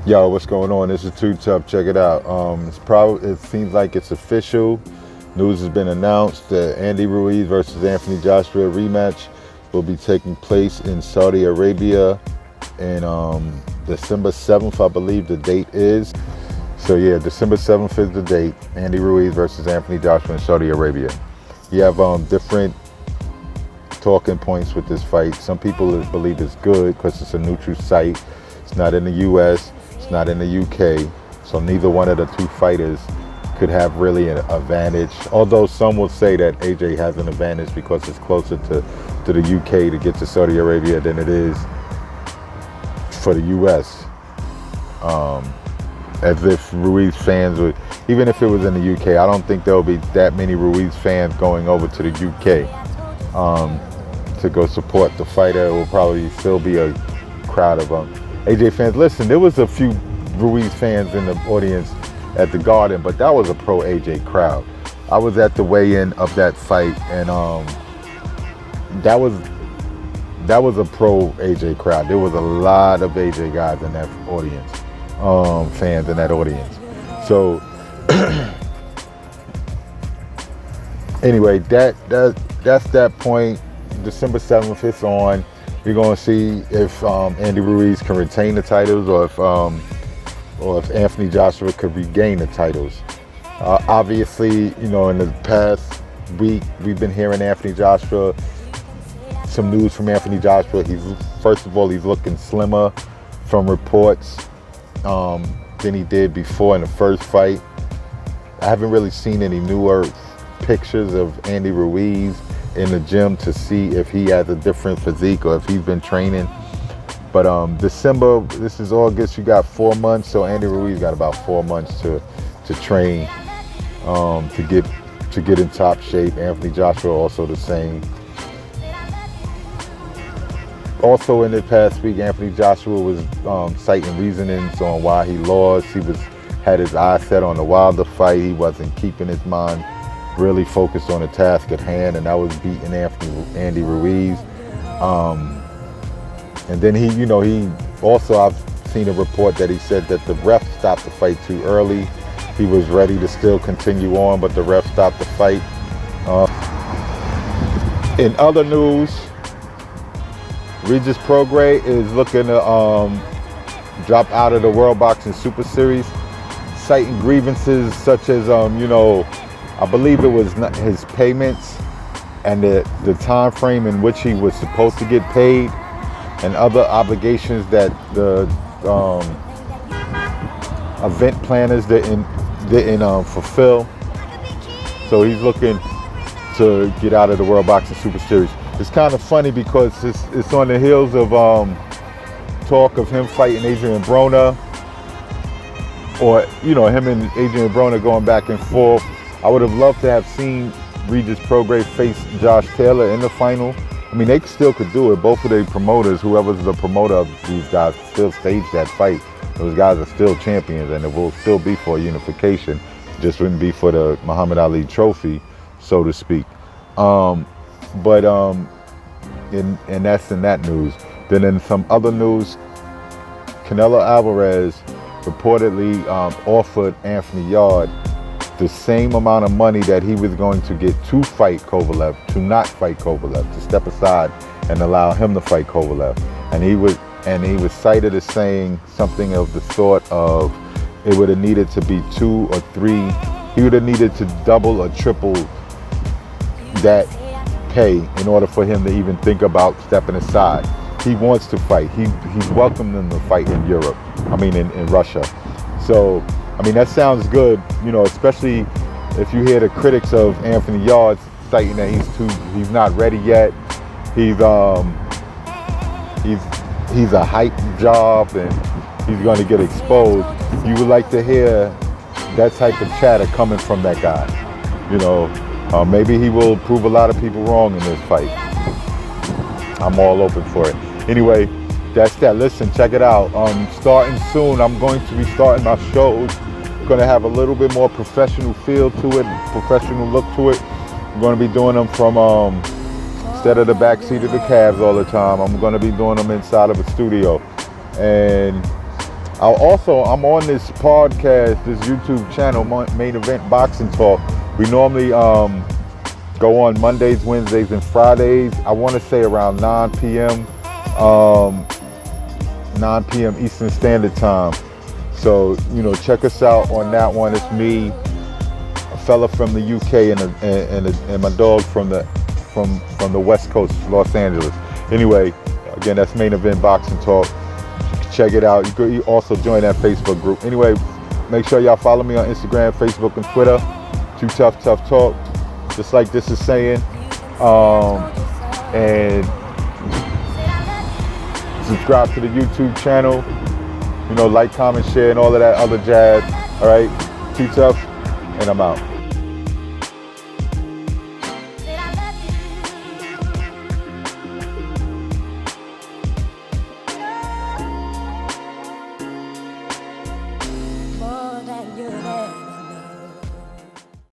Yo, what's going on? This is Too Tough. Check it out. It seems like it's official. News has been announced. The Andy Ruiz versus Anthony Joshua rematch will be taking place in Saudi Arabia in December 7th, I believe the date is. So yeah, December 7th is the date. Andy Ruiz versus Anthony Joshua in Saudi Arabia. You have different talking points with this fight. Some people believe it's good because it's a neutral site. It's not in the U.S. It's not in the UK, so neither one of the two fighters could have really an advantage. Although some will say that AJ has an advantage because it's closer to the UK to get to Saudi Arabia than it is for the US. As if Ruiz fans would, even if it was in the UK, I don't think there will be that many Ruiz fans going over to the UK to go support the fighter. It will probably still be a crowd of AJ fans. Listen, there was a few Ruiz fans in the audience at the Garden, but that was a pro AJ crowd. I was at the weigh-in of that fight, and that was a pro AJ crowd. There was a lot of AJ guys in that audience, fans in that audience. So anyway, that's that point. December 7th, it's on. We're going to see if Andy Ruiz can retain the titles, or if Anthony Joshua could regain the titles. Obviously, you know, in the past week, we've been hearing Anthony Joshua, some news from Anthony Joshua. First of all, he's looking slimmer from reports than he did before in the first fight. I haven't really seen any newer pictures of Andy Ruiz in the gym to see if he has a different physique or if he's been training. But December, this is August, you got 4 months, so Andy Ruiz got about 4 months to train, to get in top shape. Anthony Joshua also the same. Also in the past week, Anthony Joshua was citing reasonings on why he lost. He had his eyes set on the Wilder fight. He wasn't keeping his mind really focused on the task at hand, and that was beating Andy Ruiz. And then he also, I've seen a report that he said that the ref stopped the fight too early. He was ready to still continue on, but the ref stopped the fight. In other news, Regis Prograis is looking to drop out of the World Boxing Super Series, citing grievances such as, I believe it was his payments and the time frame in which he was supposed to get paid, and other obligations that the event planners didn't fulfill. So he's looking to get out of the World Boxing Super Series. It's kind of funny because it's on the heels of talk of him fighting Adrian Broner, or him and Adrian Broner going back and forth. I would have loved to have seen Regis Prograis face Josh Taylor in the final. I mean, they still could do it. Both of the promoters, whoever's the promoter of these guys, still stage that fight. Those guys are still champions, and it will still be for a unification. Just wouldn't be for the Muhammad Ali trophy, so to speak. And that's in that news. Then in some other news, Canelo Alvarez reportedly offered Anthony Yarde the same amount of money that he was going to get to not fight Kovalev, to step aside and allow him to fight Kovalev. And he was cited as saying something of the sort of, it would have needed to be 2 or 3. He would have needed to double or triple that pay in order for him to even think about stepping aside. He wants to fight. He's welcomed them to fight in Europe. In Russia. So, that sounds good, especially if you hear the critics of Anthony Yarde citing that he's not ready yet. He's a hype job and he's going to get exposed. You would like to hear that type of chatter coming from that guy. Maybe he will prove a lot of people wrong in this fight. I'm all open for it. Anyway, that's that. Listen, check it out. Starting soon, I'm going to be starting my shows. Going to have a little bit more professional feel to it, professional look to it. I'm going to be doing them from instead of the back seat of the cabs all the time. I'm going to be doing them inside of a studio, and I'm on this podcast, this YouTube channel, Main Event Boxing Talk. We normally go on Mondays, Wednesdays, and Fridays. I want to say around 9 p.m. 9 p.m. Eastern Standard Time. So, check us out on that one. It's me, a fella from the UK, and my dog from the West Coast, Los Angeles. Anyway, again, that's Main Event Boxing Talk. Check it out. You could also join that Facebook group. Anyway, make sure y'all follow me on Instagram, Facebook, and Twitter. Too Tough Talk. Just like this is saying. And subscribe to the YouTube channel. Like, comment, share, and all of that other jazz. All right. Too Tough, and I'm out.